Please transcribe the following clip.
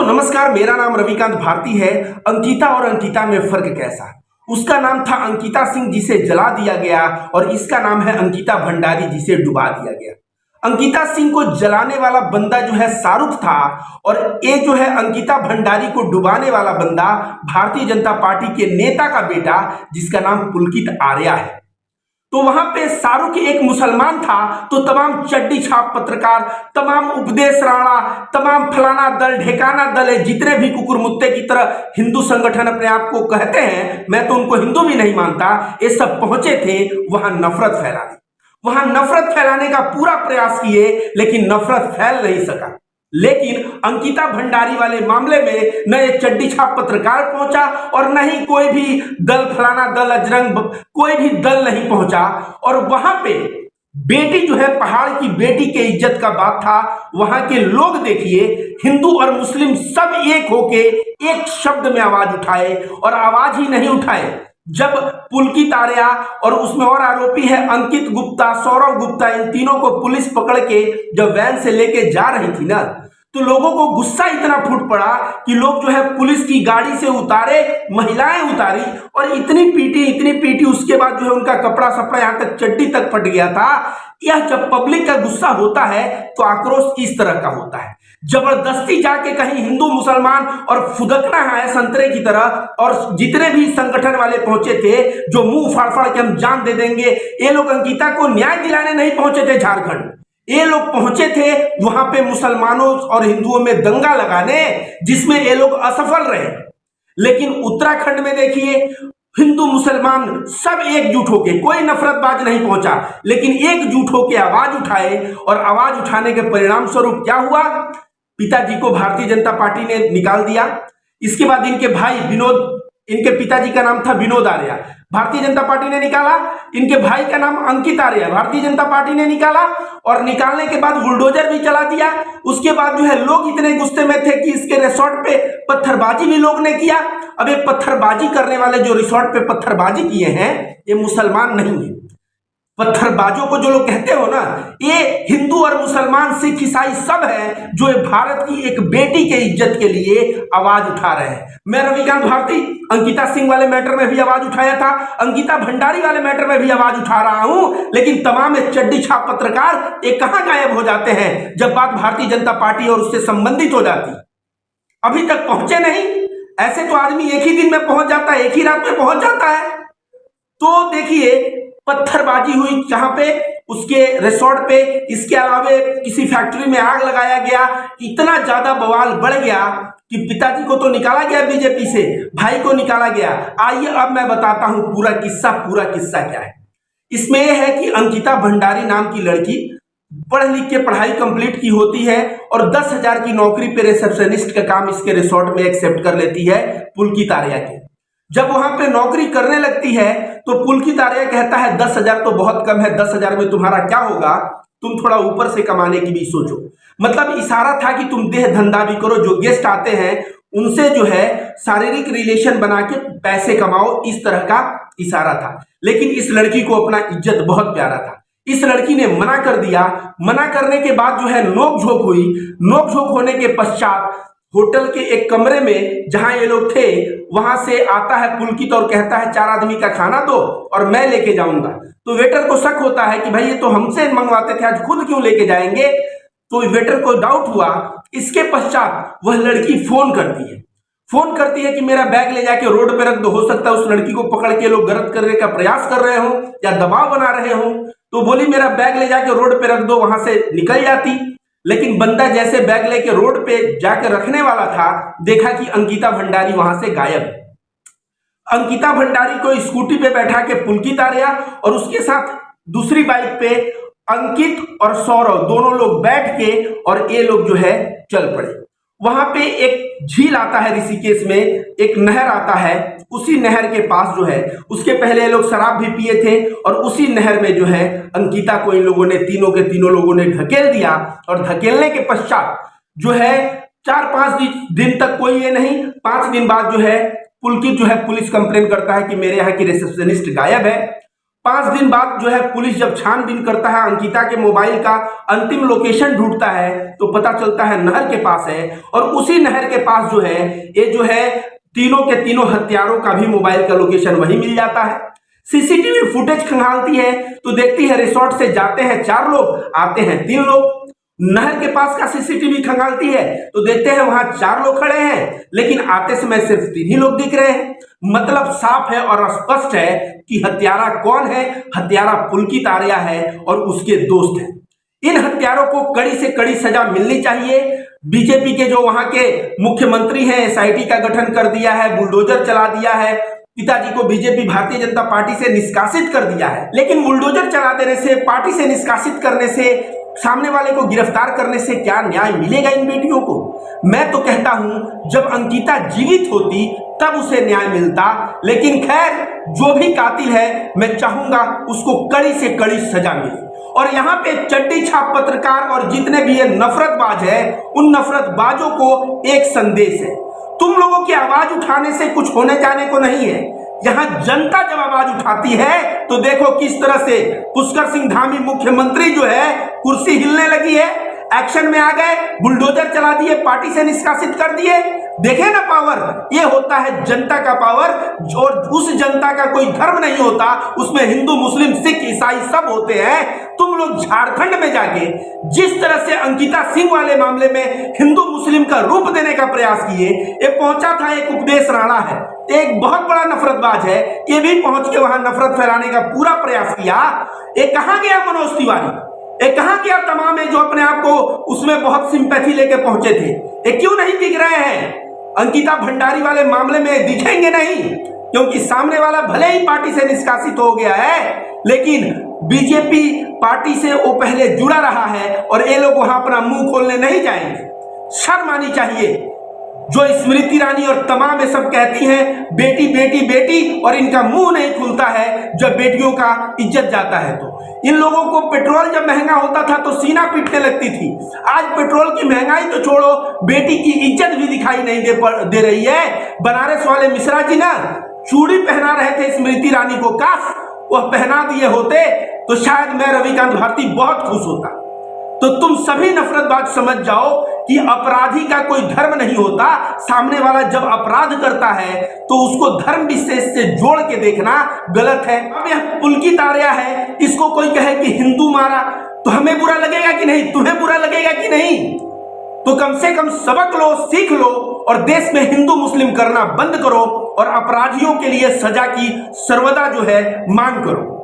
नमस्कार, मेरा नाम रविकांत भारती है। अंकिता और अंकिता में फर्क कैसा? उसका नाम था अंकिता सिंह जिसे जला दिया गया और इसका नाम है अंकिता भंडारी जिसे डुबा दिया गया। अंकिता सिंह को जलाने वाला बंदा जो है शाहरुख था और ये जो है अंकिता भंडारी को डुबाने वाला बंदा भारतीय जनता पार्टी के नेता का बेटा जिसका नाम पुलकित आर्या है। तो वहां पे शाहरुख एक मुसलमान था तो तमाम चड्डी छाप पत्रकार, तमाम उपदेश राणा, तमाम फलाना दल ढेकाना दल है, जितने भी कुकुर मुत्ते की तरह हिंदू संगठन अपने आप को कहते हैं, मैं तो उनको हिंदू भी नहीं मानता, ये सब पहुंचे थे वहां नफरत फैलाने। वहां नफरत फैलाने का पूरा प्रयास किए लेकिन नफरत फैल नहीं सका। लेकिन अंकिता भंडारी वाले मामले में न ये चड्डी छाप पत्रकार पहुंचा और न ही कोई भी दल फलाना दल अजरंग कोई भी दल नहीं पहुंचा। और वहां पे बेटी जो है पहाड़ की बेटी के इज्जत का बात था। वहां के लोग देखिए हिंदू और मुस्लिम सब एक होके एक शब्द में आवाज उठाए और आवाज ही नहीं उठाए जब पुलकित आर्या और उसमें और आरोपी है अंकित गुप्ता, सौरव गुप्ता, इन तीनों को पुलिस पकड़ के जब वैन से लेके जा रही थी ना, तो लोगों को गुस्सा इतना फूट पड़ा कि लोग जो है पुलिस की गाड़ी से उतारे, महिलाएं उतारी और इतनी पीटी, उसके बाद जो है उनका कपड़ा सपड़ा यहां तक चड्डी तक फट गया था। यह जब पब्लिक का गुस्सा होता है तो आक्रोश इस तरह का होता है। जबरदस्ती जाके कहीं हिंदू मुसलमान और फुदकना है संतरे की तरह। और जितने भी संगठन वाले पहुंचे थे जो मुंह फाड़ फाड़ के हम जान दे देंगे, ये लोग अंकिता को न्याय दिलाने नहीं पहुंचे थे झारखंड, ये लोग पहुंचे थे वहां पे मुसलमानों और हिंदुओं में दंगा लगाने, जिसमें ये लोग असफल रहे। लेकिन उत्तराखंड में देखिए हिंदू मुसलमान सब एकजुट होके, कोई नफरतबाज नहीं पहुंचा लेकिन एकजुट होके आवाज उठाए और आवाज उठाने के परिणाम स्वरूप क्या हुआ, पिताजी को भारतीय जनता पार्टी ने निकाल दिया। इसके बाद इनके भाई विनोद, इनके पिताजी का नाम था विनोद आर्या, भारतीय जनता पार्टी ने निकाला। इनके भाई का नाम अंकित आर्या, भारतीय जनता पार्टी ने निकाला। और निकालने के बाद बुलडोजर भी चला दिया। उसके बाद जो है लोग इतने गुस्से में थे कि इसके रिसोर्ट पे पत्थरबाजी भी लोग ने किया। अब ये पत्थरबाजी करने वाले जो रिसोर्ट पे पत्थरबाजी किए हैं ये मुसलमान नहीं है। पत्थरबाजों को जो लोग कहते हो ना, ये हिंदू और मुसलमान, सिख, ईसाई सब है जो भारत की एक बेटी के इज्जत के लिए आवाज उठा रहे हैं। मैं रविकांत भारती अंकिता सिंह वाले मैटर में भी आवाज उठाया था, अंकिता भंडारी वाले मैटर में भी आवाज उठा रहा हूं, लेकिन तमाम चड्डी छाप पत्रकार ये कहां गायब हो जाते हैं जब बात भारतीय जनता पार्टी और उससे संबंधित हो जाती। अभी तक पहुंचे नहीं। ऐसे तो आदमी एक ही दिन में पहुंच जाता है, एक ही रात में पहुंच जाता है। तो देखिए पत्थरबाजी हुई जहां पे उसके रिसोर्ट पे, इसके अलावा किसी फैक्ट्री में आग लगाया गया। इतना ज्यादा बवाल बढ़ गया कि पिताजी को तो निकाला गया बीजेपी से, भाई को निकाला गया। आइए अब मैं बताता हूं पूरा किस्सा क्या है। इसमें यह है कि अंकिता भंडारी नाम की लड़की पढ़ लिख के पढ़ाई कंप्लीट की होती है और 10,000 की नौकरी पे रिसेप्शनिस्ट का काम इसके रिसोर्ट में एक्सेप्ट कर लेती है पुलकित आर्या के। जब वहां पे नौकरी करने लगती है तो पुलकित आर्या कहता है 10,000 तो बहुत कम है, 10,000 में तुम्हारा क्या होगा, तुम थोड़ा ऊपर से कमाने की भी सोचो। मतलब इशारा था कि तुम देह धंधा भी करो, जो गेस्ट आते हैं उनसे जो है शारीरिक रिलेशन बना के पैसे कमाओ, इस तरह का इशारा था। लेकिन इस लड़की को अपना इज्जत बहुत प्यारा था। इस लड़की ने मना कर दिया। मना करने के बाद जो है नोकझोंक हुई। नोकझोंक होने के पश्चात होटल के एक कमरे में जहां ये लोग थे वहां से आता है पुलकित और कहता है 4 आदमी का खाना दो और मैं लेके जाऊंगा। तो वेटर को शक होता है कि भाई ये तो हमसे मंगवाते थे, आज खुद क्यों लेके जाएंगे। तो वेटर को डाउट हुआ। इसके पश्चात वह लड़की फोन करती है कि मेरा बैग ले जाके रोड पे रख दो। हो सकता है उस लड़की को पकड़ के लोग गलत करने का प्रयास कर रहे हो या दबाव बना रहे हो। तो बोली मेरा बैग ले जाके रोड पे रख दो, वहां से निकल जाती। लेकिन बंदा जैसे बैग लेके रोड पे जाकर रखने वाला था, देखा कि अंकिता भंडारी वहां से गायब है। अंकिता भंडारी को स्कूटी पे बैठा के पुलकित आर्या और उसके साथ दूसरी बाइक पे अंकित और सौरव दोनों लोग बैठ के और ये लोग जो है चल पड़े। वहां पे एक झील आता है ऋषिकेश में, एक नहर आता है। उसी नहर के पास जो है, उसके पहले लोग शराब भी पिए थे और उसी नहर में जो है अंकिता को इन लोगों ने तीनों लोगों ने ढकेल दिया। और धकेलने के पश्चात जो है 4-5 दिन तक कोई ये नहीं, 5 दिन बाद जो है पुलकित जो है पुलिस कंप्लेन करता है कि मेरे यहाँ की रिसेप्शनिस्ट गायब है। 5 दिन बाद जो है पुलिस जब छानबीन करता है, अंकिता के मोबाइल का अंतिम लोकेशन ढूंढता है तो पता चलता है नहर के पास है, और उसी नहर के पास जो है ये जो है तीनों के तीनों हत्यारों का भी मोबाइल का लोकेशन वही मिल जाता है। सीसीटीवी फुटेज खंगालती है तो देखती है रिसोर्ट से जाते हैं 4 लोग, आते हैं 3 लोग। नहर के पास का सीसीटीवी खंगालती है तो देखते हैं वहां 4 लोग खड़े हैं, लेकिन आते समय सिर्फ 3 ही लोग दिख रहे हैं। मतलब साफ है और स्पष्ट है कि हत्यारा कौन है। हत्यारा पुलकित आर्या है और उसके दोस्त हैं। इन हत्यारों को कड़ी से कड़ी सजा मिलनी चाहिए। बीजेपी के जो वहां के मुख्यमंत्री हैं, एसआईटी का गठन कर दिया है, बुलडोजर चला दिया है, पिताजी को बीजेपी भारतीय जनता पार्टी से निष्कासित कर दिया है। लेकिन बुलडोजर चला देने से, पार्टी से निष्कासित करने से, सामने वाले को गिरफ्तार करने से क्या न्याय मिलेगा इन बेटियों को? मैं तो कहता हूं जब अंकिता जीवित होती तब उसे न्याय मिलता। लेकिन खैर, जो भी कातिल है मैं चाहूंगा उसको कड़ी से कड़ी सजा मिले। और यहाँ पे चड्डी छाप पत्रकार और जितने भी ये नफरतबाज है, उन नफरतबाजों को एक संदेश है, तुम लोगों की आवाज उठाने से कुछ होने जाने को नहीं है। यहां जनता जब आवाज उठाती है तो देखो किस तरह से पुष्कर सिंह धामी मुख्यमंत्री जो है कुर्सी हिलने लगी है, एक्शन में आ गए, बुलडोजर चला दिए, पार्टी से निष्कासित कर दिए। देखे ना पावर, ये होता है जनता का पावर। और उस जनता का कोई धर्म नहीं होता, उसमें हिंदू मुस्लिम सिख ईसाई सब होते हैं। तुम लोग झारखंड में जाके जिस तरह से अंकिता सिंह वाले मामले में हिंदू मुस्लिम का रूप देने का प्रयास किए, ये पहुंचा था एक उपदेश राणा है, एक बहुत बड़ा नफरतबाज है, ये भी पहुंच के वहां नफरत फैलाने का पूरा प्रयास किया। ये कहां गया मनोज तिवारी? ये कहां गया तमाम है जो अपने आप को उसमें बहुत सिंपैथी लेके पहुंचे थे? ये क्यों नहीं दिख रहे हैं? अंकिता भंडारी वाले मामले में दिखेंगे नहीं, क्योंकि सामने वाला भले ही पार्टी से निष्कासित हो गया है, लेकिन बीजेपी पार्टी से वो पहले जुड़ा रहा है और ये लोग वहां अपना मुंह खोलने नहीं जाएंगे। शर्म आनी चाहिए। जो स्मृति ईरानी और तमाम ये सब कहती हैं बेटी बेटी बेटी, और इनका मुंह नहीं खुलता है जब बेटियों का इज्जत जाता है। तो इन लोगों को पेट्रोल जब महंगा होता था तो सीना पीटने लगती थी। आज पेट्रोल की महंगाई तो छोड़ो, बेटी की इज्जत भी दिखाई नहीं दे रही है। बनारस वाले मिश्रा जी ना चूड़ी पहना रहे थे स्मृति ईरानी को, काश वह पहना दिए होते तो शायद मैं रविकांत भारती बहुत खुश होता। तो तुम सभी नफरतबाज समझ जाओ कि अपराधी का कोई धर्म नहीं होता। सामने वाला जब अपराध करता है तो उसको धर्म विशेष से जोड़ के देखना गलत है। अब यह पुलकित आर्या है, इसको कोई कहे कि हिंदू मारा तो हमें बुरा लगेगा कि नहीं? तुम्हें बुरा लगेगा कि नहीं? तो कम से कम सबक लो, सीख लो और देश में हिंदू मुस्लिम करना बंद करो और अपराधियों के लिए सजा की सर्वदा जो है मांग करो।